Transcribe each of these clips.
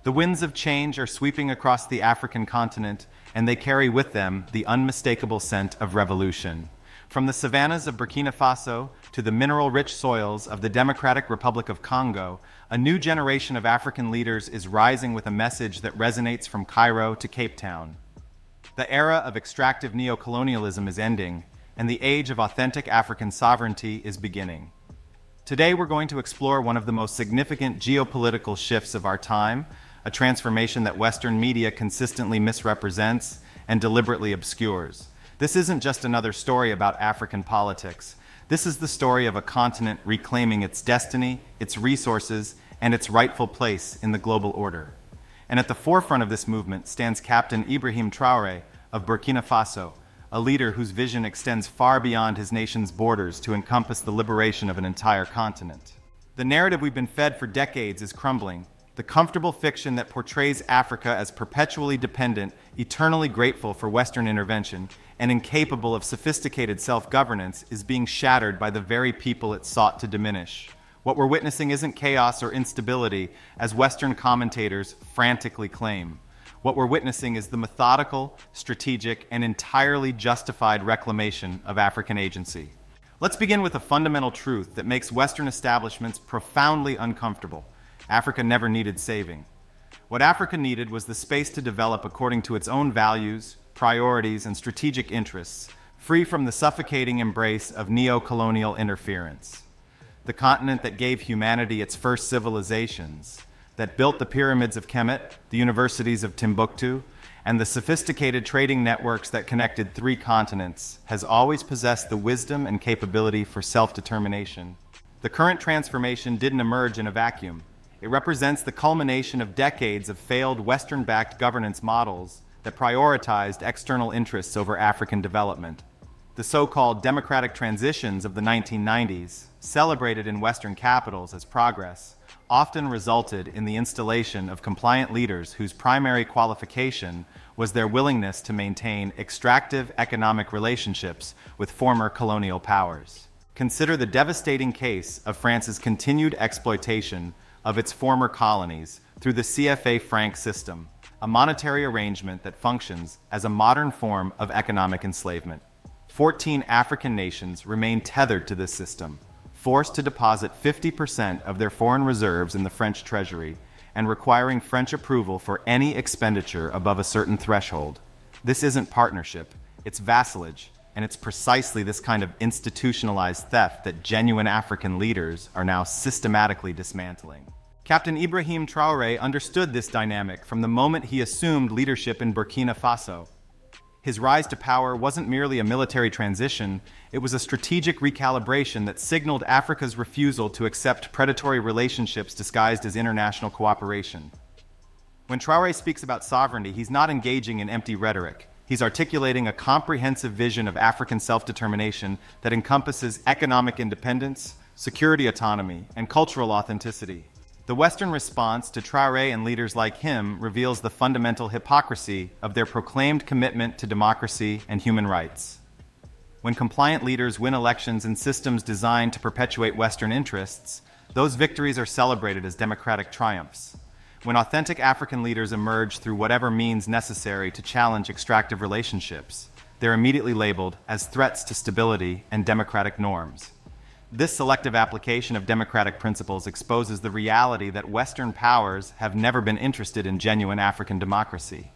The winds of change are sweeping across the African continent, and they carry with them the unmistakable scent of revolution. From the savannas of Burkina Faso to the mineral-rich soils of the Democratic Republic of Congo, a new generation of African leaders is rising with a message that resonates from Cairo to Cape Town. The era of extractive neocolonialism is ending, and the age of authentic African sovereignty is beginning. Today, we're going to explore one of the most significant geopolitical shifts of our time, a transformation that Western media consistently misrepresents and deliberately obscures. This isn't just another story about African politics. This is the story of a continent reclaiming its destiny, its resources, and its rightful place in the global order. And at the forefront of this movement stands Captain Ibrahim Traoré of Burkina Faso, a leader whose vision extends far beyond his nation's borders to encompass the liberation of an entire continent. The narrative we've been fed for decades is crumbling. The comfortable fiction that portrays Africa as perpetually dependent, eternally grateful for Western intervention, and incapable of sophisticated self-governance is being shattered by the very people it sought to diminish. What we're witnessing isn't chaos or instability, as Western commentators frantically claim. What we're witnessing is the methodical, strategic, and entirely justified reclamation of African agency. Let's begin with a fundamental truth that makes Western establishments profoundly uncomfortable. Africa never needed saving. What Africa needed was the space to develop according to its own values, priorities, and strategic interests, free from the suffocating embrace of neo-colonial interference. The continent that gave humanity its first civilizations, that built the pyramids of Kemet, the universities of Timbuktu, and the sophisticated trading networks that connected 3 continents, has always possessed the wisdom and capability for self-determination. The current transformation didn't emerge in a vacuum. It represents the culmination of decades of failed Western-backed governance models that prioritized external interests over African development. The so-called democratic transitions of the 1990s, celebrated in Western capitals as progress, often resulted in the installation of compliant leaders whose primary qualification was their willingness to maintain extractive economic relationships with former colonial powers. Consider the devastating case of France's continued exploitation of its former colonies through the CFA Franc system, a monetary arrangement that functions as a modern form of economic enslavement. 14 African nations remain tethered to this system, forced to deposit 50% of their foreign reserves in the French treasury and requiring French approval for any expenditure above a certain threshold. This isn't partnership, it's vassalage, and it's precisely this kind of institutionalized theft that genuine African leaders are now systematically dismantling. Captain Ibrahim Traoré understood this dynamic from the moment he assumed leadership in Burkina Faso. His rise to power wasn't merely a military transition, it was a strategic recalibration that signaled Africa's refusal to accept predatory relationships disguised as international cooperation. When Traoré speaks about sovereignty, he's not engaging in empty rhetoric. He's articulating a comprehensive vision of African self-determination that encompasses economic independence, security autonomy, and cultural authenticity. The Western response to Traoré and leaders like him reveals the fundamental hypocrisy of their proclaimed commitment to democracy and human rights. When compliant leaders win elections in systems designed to perpetuate Western interests, those victories are celebrated as democratic triumphs. When authentic African leaders emerge through whatever means necessary to challenge extractive relationships, they're immediately labeled as threats to stability and democratic norms. This selective application of democratic principles exposes the reality that Western powers have never been interested in genuine African democracy.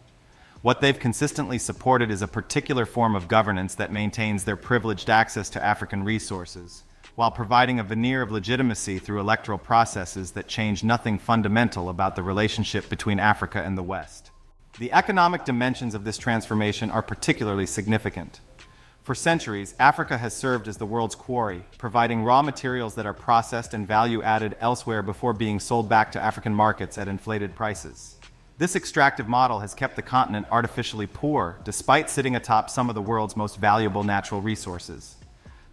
What they've consistently supported is a particular form of governance that maintains their privileged access to African resources, while providing a veneer of legitimacy through electoral processes that change nothing fundamental about the relationship between Africa and the West. The economic dimensions of this transformation are particularly significant. For centuries, Africa has served as the world's quarry, providing raw materials that are processed and value-added elsewhere before being sold back to African markets at inflated prices. This extractive model has kept the continent artificially poor, despite sitting atop some of the world's most valuable natural resources.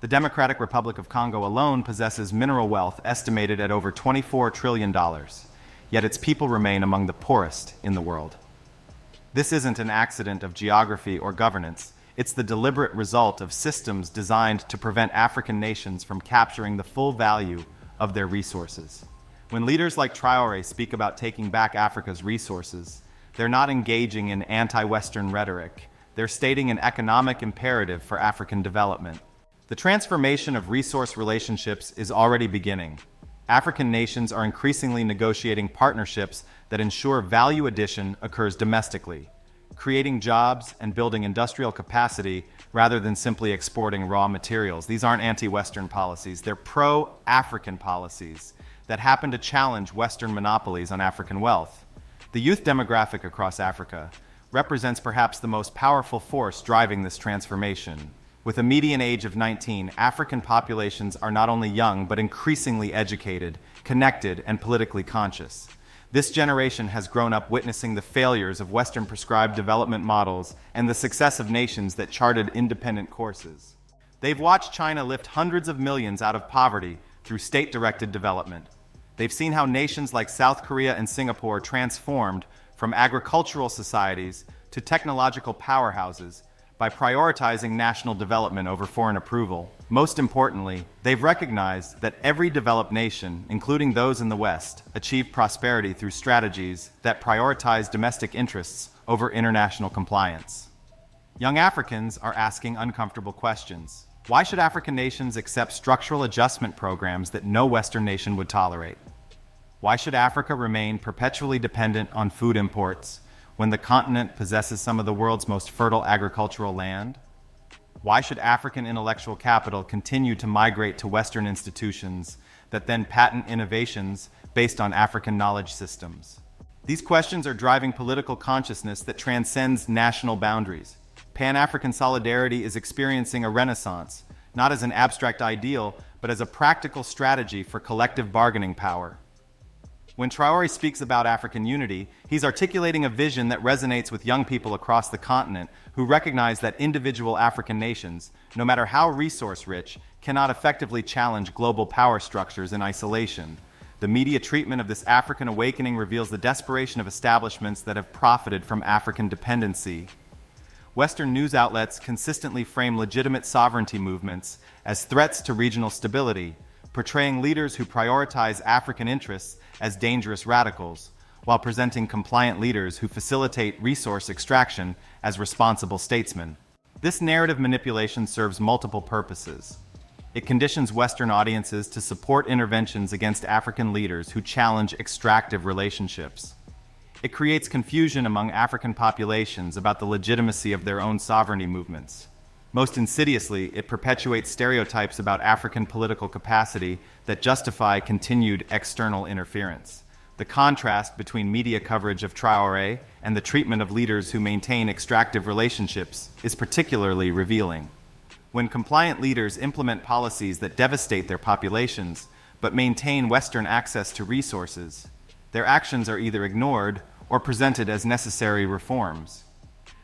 The Democratic Republic of Congo alone possesses mineral wealth estimated at over $24 trillion, yet its people remain among the poorest in the world. This isn't an accident of geography or governance. It's the deliberate result of systems designed to prevent African nations from capturing the full value of their resources. When leaders like Traore speak about taking back Africa's resources, they're not engaging in anti-Western rhetoric. They're stating an economic imperative for African development. The transformation of resource relationships is already beginning. African nations are increasingly negotiating partnerships that ensure value addition occurs domestically, creating jobs and building industrial capacity rather than simply exporting raw materials. These aren't anti-Western policies, they're pro-African policies that happen to challenge Western monopolies on African wealth. The youth demographic across Africa represents perhaps the most powerful force driving this transformation. With a median age of 19, African populations are not only young but increasingly educated, connected, and politically conscious. This generation has grown up witnessing the failures of Western prescribed development models and the success of nations that charted independent courses. They've watched China lift hundreds of millions out of poverty through state-directed development. They've seen how nations like South Korea and Singapore transformed from agricultural societies to technological powerhouses by prioritizing national development over foreign approval. Most importantly, they've recognized that every developed nation, including those in the West, achieved prosperity through strategies that prioritize domestic interests over international compliance. Young Africans are asking uncomfortable questions. Why should African nations accept structural adjustment programs that no Western nation would tolerate? Why should Africa remain perpetually dependent on food imports when the continent possesses some of the world's most fertile agricultural land? Why should African intellectual capital continue to migrate to Western institutions that then patent innovations based on African knowledge systems? These questions are driving political consciousness that transcends national boundaries. Pan-African solidarity is experiencing a renaissance, not as an abstract ideal, but as a practical strategy for collective bargaining power. When Traore speaks about African unity, he's articulating a vision that resonates with young people across the continent who recognize that individual African nations, no matter how resource-rich, cannot effectively challenge global power structures in isolation. The media treatment of this African awakening reveals the desperation of establishments that have profited from African dependency. Western news outlets consistently frame legitimate sovereignty movements as threats to regional stability, portraying leaders who prioritize African interests as dangerous radicals, while presenting compliant leaders who facilitate resource extraction as responsible statesmen. This narrative manipulation serves multiple purposes. It conditions Western audiences to support interventions against African leaders who challenge extractive relationships. It creates confusion among African populations about the legitimacy of their own sovereignty movements. Most insidiously, it perpetuates stereotypes about African political capacity that justify continued external interference. The contrast between media coverage of Traoré and the treatment of leaders who maintain extractive relationships is particularly revealing. When compliant leaders implement policies that devastate their populations but maintain Western access to resources, their actions are either ignored or presented as necessary reforms.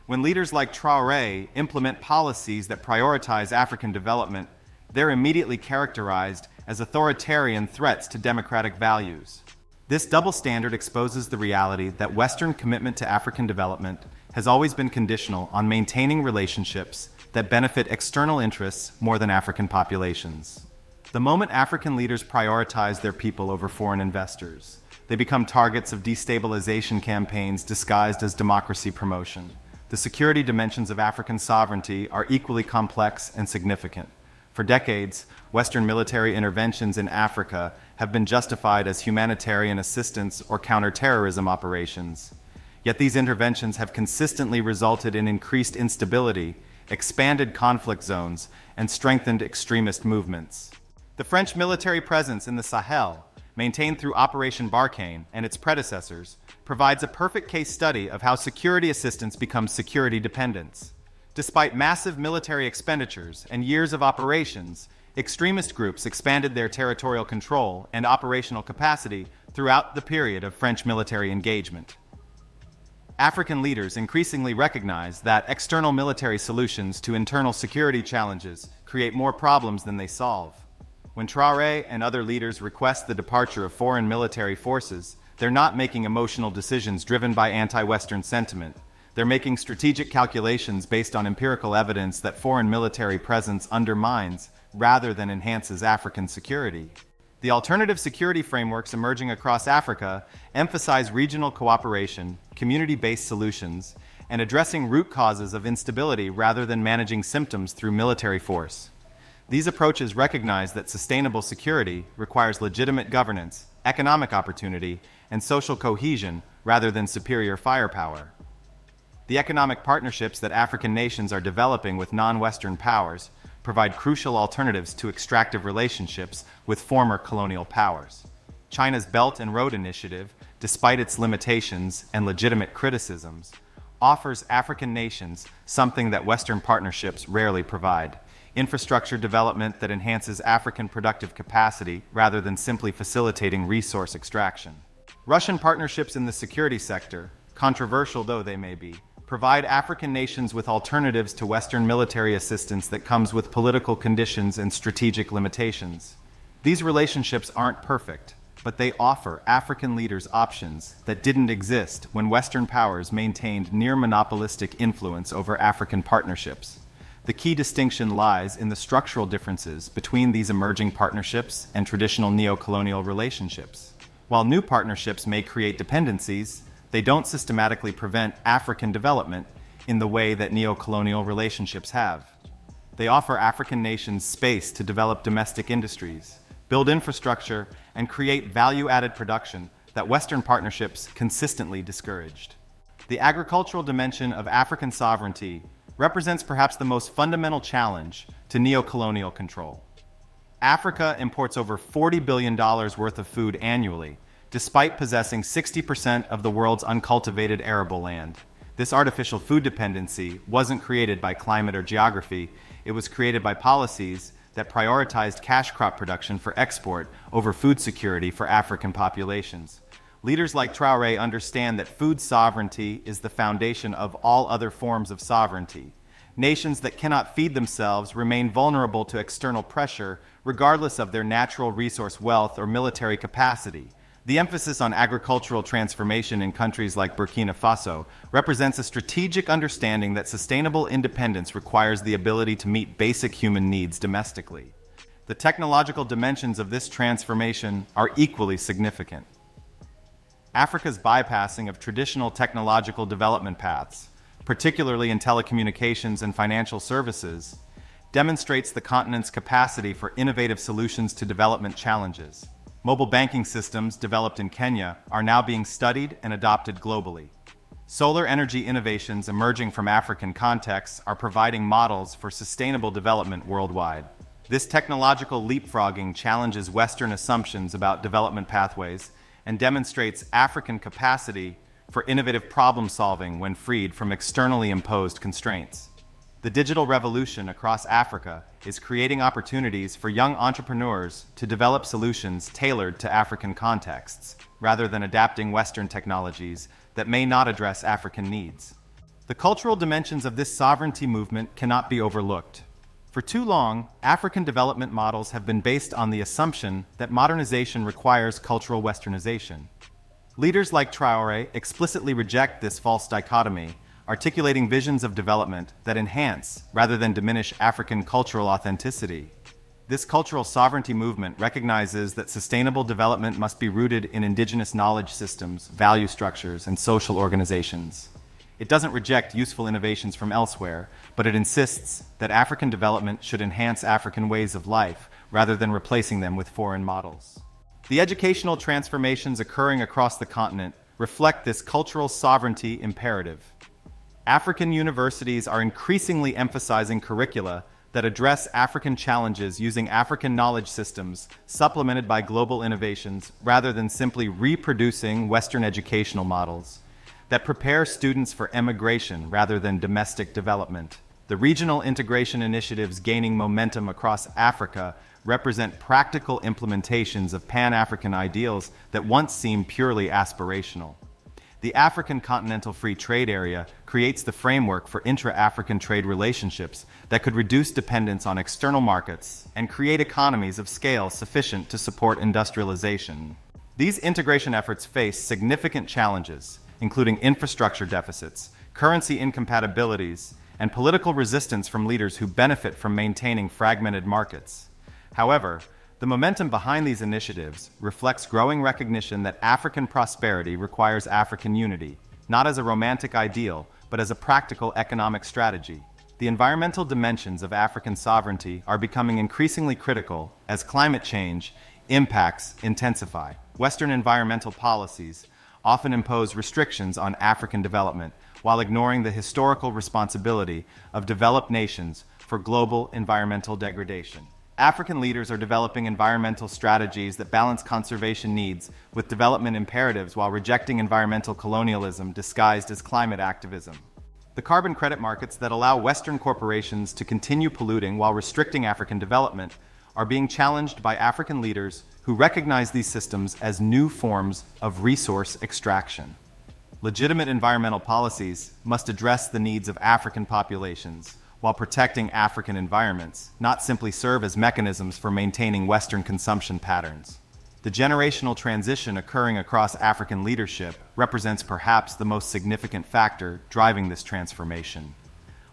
When leaders like Traoré implement policies that prioritize African development, they're immediately characterized as authoritarian threats to democratic values. This double standard exposes the reality that Western commitment to African development has always been conditional on maintaining relationships that benefit external interests more than African populations. The moment African leaders prioritize their people over foreign investors, they become targets of destabilization campaigns disguised as democracy promotion. The security dimensions of African sovereignty are equally complex and significant. For decades, Western military interventions in Africa have been justified as humanitarian assistance or counterterrorism operations. Yet these interventions have consistently resulted in increased instability, expanded conflict zones, and strengthened extremist movements. The French military presence in the Sahel, maintained through Operation Barkhane and its predecessors, provides a perfect case study of how security assistance becomes security dependence. Despite massive military expenditures and years of operations, extremist groups expanded their territorial control and operational capacity throughout the period of French military engagement. African leaders increasingly recognize that external military solutions to internal security challenges create more problems than they solve. When Traoré and other leaders request the departure of foreign military forces, they're not making emotional decisions driven by anti-Western sentiment. They're making strategic calculations based on empirical evidence that foreign military presence undermines rather than enhances African security. The alternative security frameworks emerging across Africa emphasize regional cooperation, community-based solutions, and addressing root causes of instability rather than managing symptoms through military force. These approaches recognize that sustainable security requires legitimate governance, economic opportunity, and social cohesion rather than superior firepower. The economic partnerships that African nations are developing with non-Western powers provide crucial alternatives to extractive relationships with former colonial powers. China's Belt and Road Initiative, despite its limitations and legitimate criticisms, offers African nations something that Western partnerships rarely provide: infrastructure development that enhances African productive capacity rather than simply facilitating resource extraction. Russian partnerships in the security sector, controversial though they may be, provide African nations with alternatives to Western military assistance that comes with political conditions and strategic limitations. These relationships aren't perfect, but they offer African leaders options that didn't exist when Western powers maintained near monopolistic influence over African partnerships. The key distinction lies in the structural differences between these emerging partnerships and traditional neocolonial relationships. While new partnerships may create dependencies, they don't systematically prevent African development in the way that neocolonial relationships have. They offer African nations space to develop domestic industries, build infrastructure, and create value-added production that Western partnerships consistently discouraged. The agricultural dimension of African sovereignty represents perhaps the most fundamental challenge to neocolonial control. Africa imports over $40 billion worth of food annually, despite possessing 60% of the world's uncultivated arable land. This artificial food dependency wasn't created by climate or geography, it was created by policies that prioritized cash crop production for export over food security for African populations. Leaders like Traore understand that food sovereignty is the foundation of all other forms of sovereignty. Nations that cannot feed themselves remain vulnerable to external pressure, regardless of their natural resource wealth or military capacity. The emphasis on agricultural transformation in countries like Burkina Faso represents a strategic understanding that sustainable independence requires the ability to meet basic human needs domestically. The technological dimensions of this transformation are equally significant. Africa's bypassing of traditional technological development paths, particularly in telecommunications and financial services, demonstrates the continent's capacity for innovative solutions to development challenges. Mobile banking systems developed in Kenya are now being studied and adopted globally. Solar energy innovations emerging from African contexts are providing models for sustainable development worldwide. This technological leapfrogging challenges Western assumptions about development pathways and demonstrates African capacity for innovative problem-solving when freed from externally imposed constraints. The digital revolution across Africa is creating opportunities for young entrepreneurs to develop solutions tailored to African contexts, rather than adapting Western technologies that may not address African needs. The cultural dimensions of this sovereignty movement cannot be overlooked. For too long, African development models have been based on the assumption that modernization requires cultural westernization. Leaders like Traore explicitly reject this false dichotomy, articulating visions of development that enhance rather than diminish African cultural authenticity. This cultural sovereignty movement recognizes that sustainable development must be rooted in indigenous knowledge systems, value structures, and social organizations. It doesn't reject useful innovations from elsewhere, but it insists that African development should enhance African ways of life rather than replacing them with foreign models. The educational transformations occurring across the continent reflect this cultural sovereignty imperative. African universities are increasingly emphasizing curricula that address African challenges using African knowledge systems supplemented by global innovations rather than simply reproducing Western educational models that prepare students for emigration rather than domestic development. The regional integration initiatives gaining momentum across Africa represent practical implementations of Pan-African ideals that once seemed purely aspirational. The African Continental Free Trade Area creates the framework for intra-African trade relationships that could reduce dependence on external markets and create economies of scale sufficient to support industrialization. These integration efforts face significant challenges, including infrastructure deficits, currency incompatibilities, and political resistance from leaders who benefit from maintaining fragmented markets. However, The momentum behind these initiatives reflects growing recognition that African prosperity requires African unity, not as a romantic ideal, but as a practical economic strategy. The environmental dimensions of African sovereignty are becoming increasingly critical as climate change impacts intensify. Western environmental policies often impose restrictions on African development while ignoring the historical responsibility of developed nations for global environmental degradation. African leaders are developing environmental strategies that balance conservation needs with development imperatives while rejecting environmental colonialism disguised as climate activism. The carbon credit markets that allow Western corporations to continue polluting while restricting African development are being challenged by African leaders who recognize these systems as new forms of resource extraction. Legitimate environmental policies must address the needs of African populations while protecting African environments, not simply serve as mechanisms for maintaining Western consumption patterns. The generational transition occurring across African leadership represents perhaps the most significant factor driving this transformation.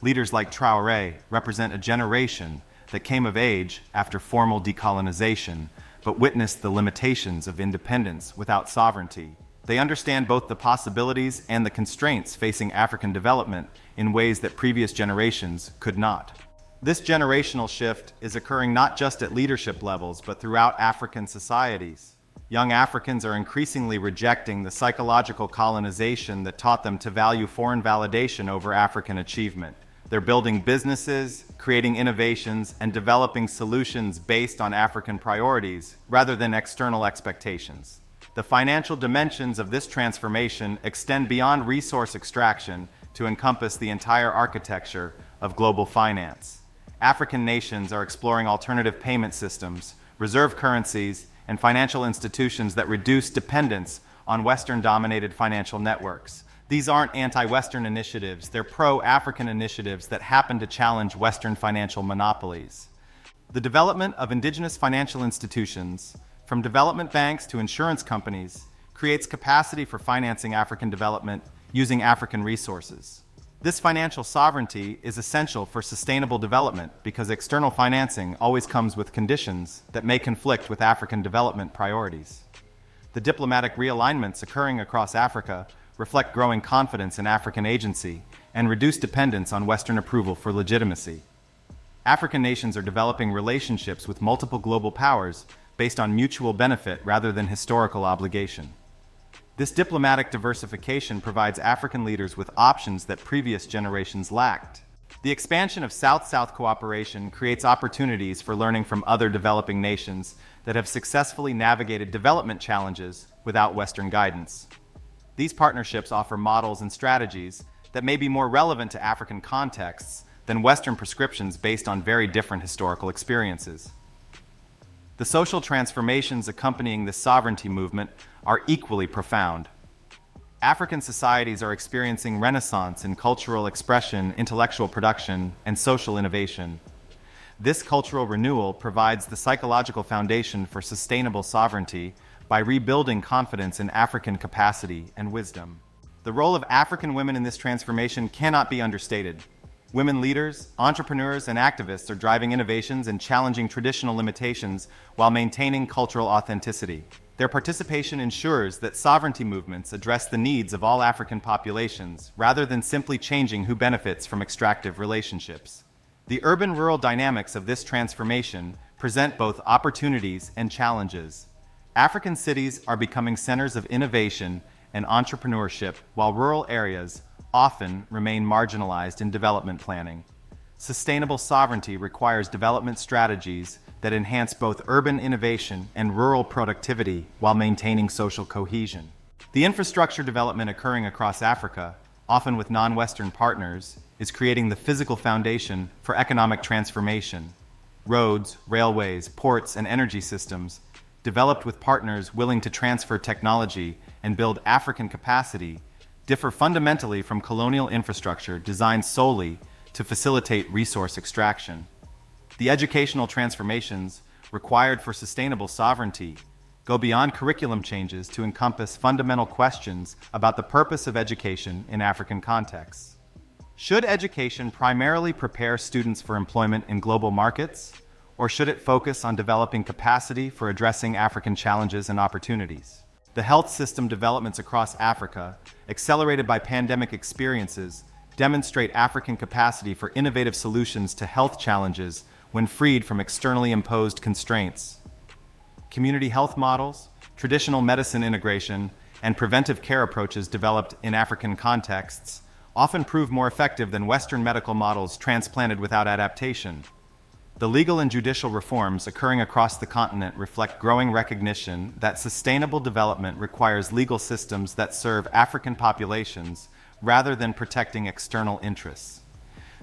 Leaders like Traore represent a generation that came of age after formal decolonization, but witnessed the limitations of independence without sovereignty. They understand both the possibilities and the constraints facing African development in ways that previous generations could not. This generational shift is occurring not just at leadership levels, but throughout African societies. Young Africans are increasingly rejecting the psychological colonization that taught them to value foreign validation over African achievement. They're building businesses, creating innovations, and developing solutions based on African priorities rather than external expectations. The financial dimensions of this transformation extend beyond resource extraction to encompass the entire architecture of global finance. African nations are exploring alternative payment systems, reserve currencies, and financial institutions that reduce dependence on Western-dominated financial networks. These aren't anti-Western initiatives, they're pro-African initiatives that happen to challenge Western financial monopolies. The development of indigenous financial institutions, from development banks to insurance companies, creates capacity for financing African development using African resources. This financial sovereignty is essential for sustainable development because external financing always comes with conditions that may conflict with African development priorities. The diplomatic realignments occurring across Africa reflect growing confidence in African agency and reduced dependence on Western approval for legitimacy. African nations are developing relationships with multiple global powers based on mutual benefit rather than historical obligation. This diplomatic diversification provides African leaders with options that previous generations lacked. The expansion of South-South cooperation creates opportunities for learning from other developing nations that have successfully navigated development challenges without Western guidance. These partnerships offer models and strategies that may be more relevant to African contexts than Western prescriptions based on very different historical experiences. The social transformations accompanying this sovereignty movement are equally profound. African societies are experiencing renaissance in cultural expression, intellectual production, and social innovation. This cultural renewal provides the psychological foundation for sustainable sovereignty by rebuilding confidence in African capacity and wisdom. The role of African women in this transformation cannot be understated. Women leaders, entrepreneurs, and activists are driving innovations and challenging traditional limitations while maintaining cultural authenticity. Their participation ensures that sovereignty movements address the needs of all African populations rather than simply changing who benefits from extractive relationships. The urban-rural dynamics of this transformation present both opportunities and challenges. African cities are becoming centers of innovation and entrepreneurship, while rural areas often remain marginalized in development planning. Sustainable sovereignty requires development strategies that enhance both urban innovation and rural productivity while maintaining social cohesion. The infrastructure development occurring across Africa, often with non-Western partners, is creating the physical foundation for economic transformation. Roads, railways, ports, and energy systems, developed with partners willing to transfer technology and build African capacity, differ fundamentally from colonial infrastructure designed solely to facilitate resource extraction. The educational transformations required for sustainable sovereignty go beyond curriculum changes to encompass fundamental questions about the purpose of education in African contexts. Should education primarily prepare students for employment in global markets, or should it focus on developing capacity for addressing African challenges and opportunities? The health system developments across Africa, accelerated by pandemic experiences, demonstrate African capacity for innovative solutions to health challenges when freed from externally imposed constraints. Community health models, traditional medicine integration, and preventive care approaches developed in African contexts often prove more effective than Western medical models transplanted without adaptation. The legal and judicial reforms occurring across the continent reflect growing recognition that sustainable development requires legal systems that serve African populations rather than protecting external interests.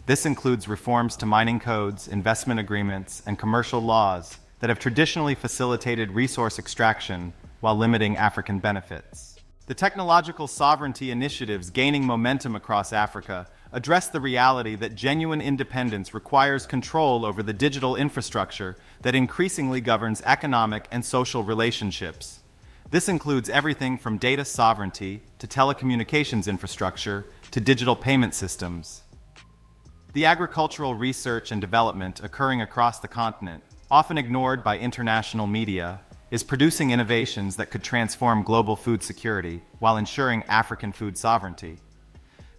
This includes reforms to mining codes, investment agreements, and commercial laws that have traditionally facilitated resource extraction while limiting African benefits. The technological sovereignty initiatives gaining momentum across Africa address the reality that genuine independence requires control over the digital infrastructure that increasingly governs economic and social relationships. This includes everything from data sovereignty to telecommunications infrastructure to digital payment systems. The agricultural research and development occurring across the continent, often ignored by international media, is producing innovations that could transform global food security while ensuring African food sovereignty.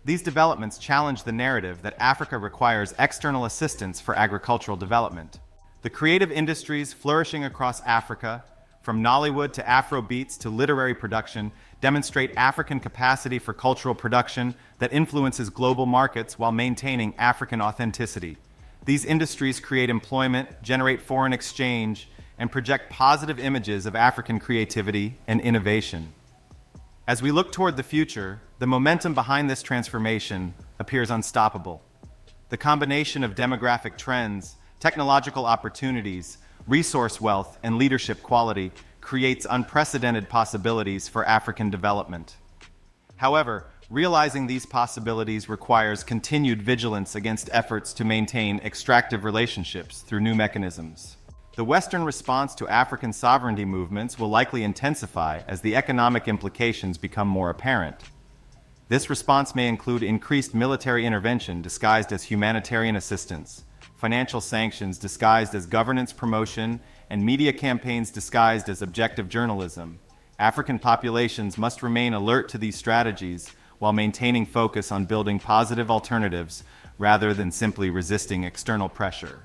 These developments challenge the narrative that Africa requires external assistance for agricultural development. The creative industries flourishing across Africa, from Nollywood to Afrobeats to literary production, demonstrate African capacity for cultural production that influences global markets while maintaining African authenticity. These industries create employment, generate foreign exchange, and project positive images of African creativity and innovation. As we look toward the future, the momentum behind this transformation appears unstoppable. The combination of demographic trends, technological opportunities, resource wealth, and leadership quality creates unprecedented possibilities for African development. However, realizing these possibilities requires continued vigilance against efforts to maintain extractive relationships through new mechanisms. The Western response to African sovereignty movements will likely intensify as the economic implications become more apparent. This response may include increased military intervention disguised as humanitarian assistance, financial sanctions disguised as governance promotion, and media campaigns disguised as objective journalism. African populations must remain alert to these strategies while maintaining focus on building positive alternatives rather than simply resisting external pressure.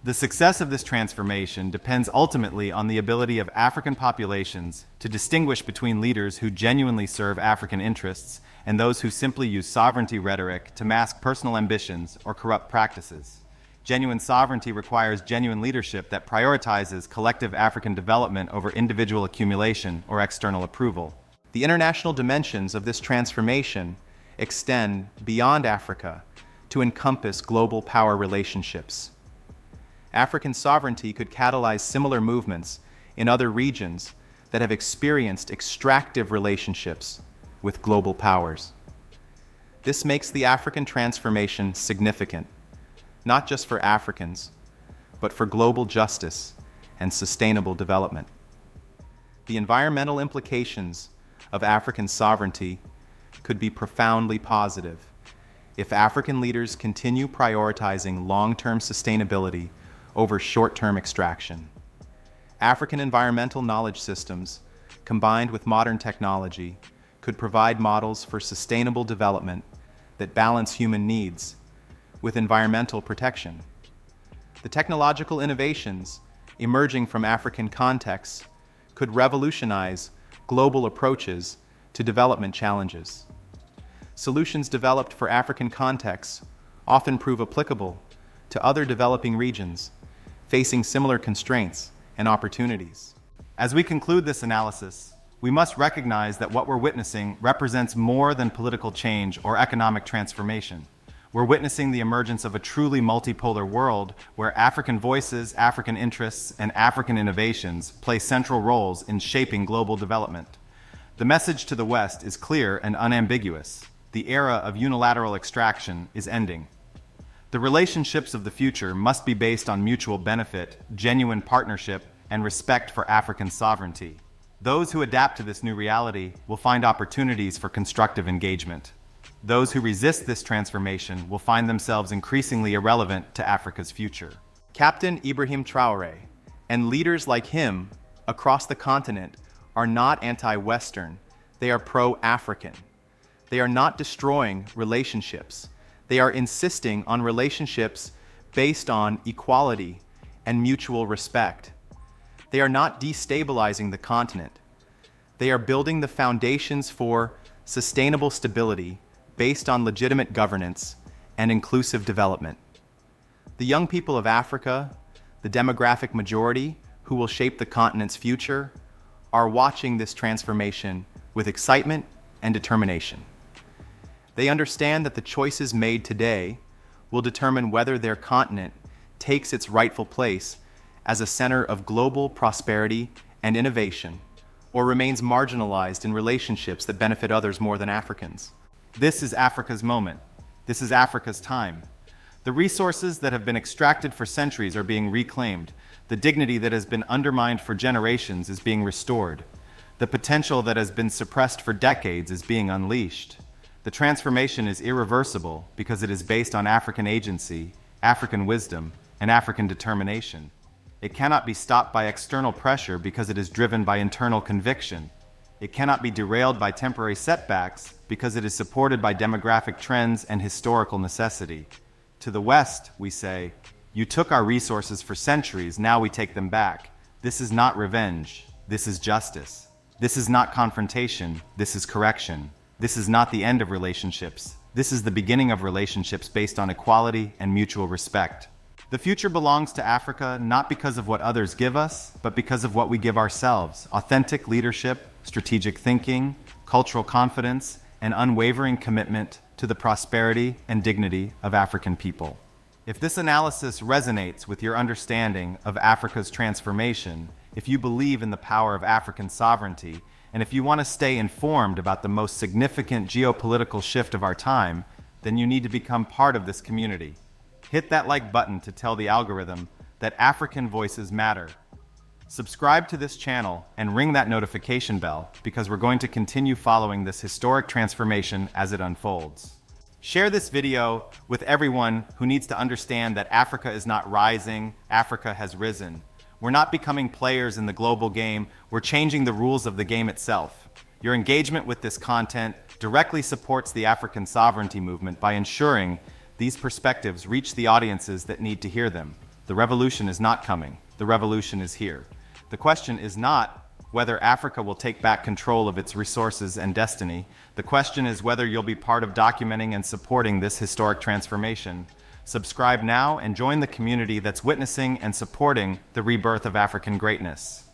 The success of this transformation depends ultimately on the ability of African populations to distinguish between leaders who genuinely serve African interests and those who simply use sovereignty rhetoric to mask personal ambitions or corrupt practices. Genuine sovereignty requires genuine leadership that prioritizes collective African development over individual accumulation or external approval. The international dimensions of this transformation extend beyond Africa to encompass global power relationships. African sovereignty could catalyze similar movements in other regions that have experienced extractive relationships with global powers. This makes the African transformation significant, not just for Africans, but for global justice and sustainable development. The environmental implications of African sovereignty could be profoundly positive if African leaders continue prioritizing long-term sustainability over short-term extraction. African environmental knowledge systems, combined with modern technology, could provide models for sustainable development that balance human needs with environmental protection. The technological innovations emerging from African contexts could revolutionize global approaches to development challenges. Solutions developed for African contexts often prove applicable to other developing regions facing similar constraints and opportunities. As we conclude this analysis, we must recognize that what we're witnessing represents more than political change or economic transformation. We're witnessing the emergence of a truly multipolar world where African voices, African interests, and African innovations play central roles in shaping global development. The message to the West is clear and unambiguous. The era of unilateral extraction is ending. The relationships of the future must be based on mutual benefit, genuine partnership, and respect for African sovereignty. Those who adapt to this new reality will find opportunities for constructive engagement. Those who resist this transformation will find themselves increasingly irrelevant to Africa's future. Captain Ibrahim Traoré and leaders like him across the continent are not anti-Western, they are pro-African. They are not destroying relationships. They are insisting on relationships based on equality and mutual respect. They are not destabilizing the continent. They are building the foundations for sustainable stability based on legitimate governance and inclusive development. The young people of Africa, the demographic majority who will shape the continent's future, are watching this transformation with excitement and determination. They understand that the choices made today will determine whether their continent takes its rightful place as a center of global prosperity and innovation, or remains marginalized in relationships that benefit others more than Africans. This is Africa's moment. This is Africa's time. The resources that have been extracted for centuries are being reclaimed. The dignity that has been undermined for generations is being restored. The potential that has been suppressed for decades is being unleashed. The transformation is irreversible because it is based on African agency, African wisdom, and African determination. It cannot be stopped by external pressure because it is driven by internal conviction. It cannot be derailed by temporary setbacks because it is supported by demographic trends and historical necessity. To the West, we say, you took our resources for centuries, now we take them back. This is not revenge, this is justice. This is not confrontation, this is correction. This is not the end of relationships. This is the beginning of relationships based on equality and mutual respect. The future belongs to Africa not because of what others give us, but because of what we give ourselves. Authentic leadership, strategic thinking, cultural confidence, and unwavering commitment to the prosperity and dignity of African people. If this analysis resonates with your understanding of Africa's transformation, if you believe in the power of African sovereignty, and if you want to stay informed about the most significant geopolitical shift of our time, then you need to become part of this community. Hit that like button to tell the algorithm that African voices matter. Subscribe to this channel and ring that notification bell because we're going to continue following this historic transformation as it unfolds. Share this video with everyone who needs to understand that Africa is not rising, Africa has risen. We're not becoming players in the global game, we're changing the rules of the game itself. Your engagement with this content directly supports the African sovereignty movement by ensuring these perspectives reach the audiences that need to hear them. The revolution is not coming, the revolution is here. The question is not whether Africa will take back control of its resources and destiny. The question is whether you'll be part of documenting and supporting this historic transformation. Subscribe now and join the community that's witnessing and supporting the rebirth of African greatness.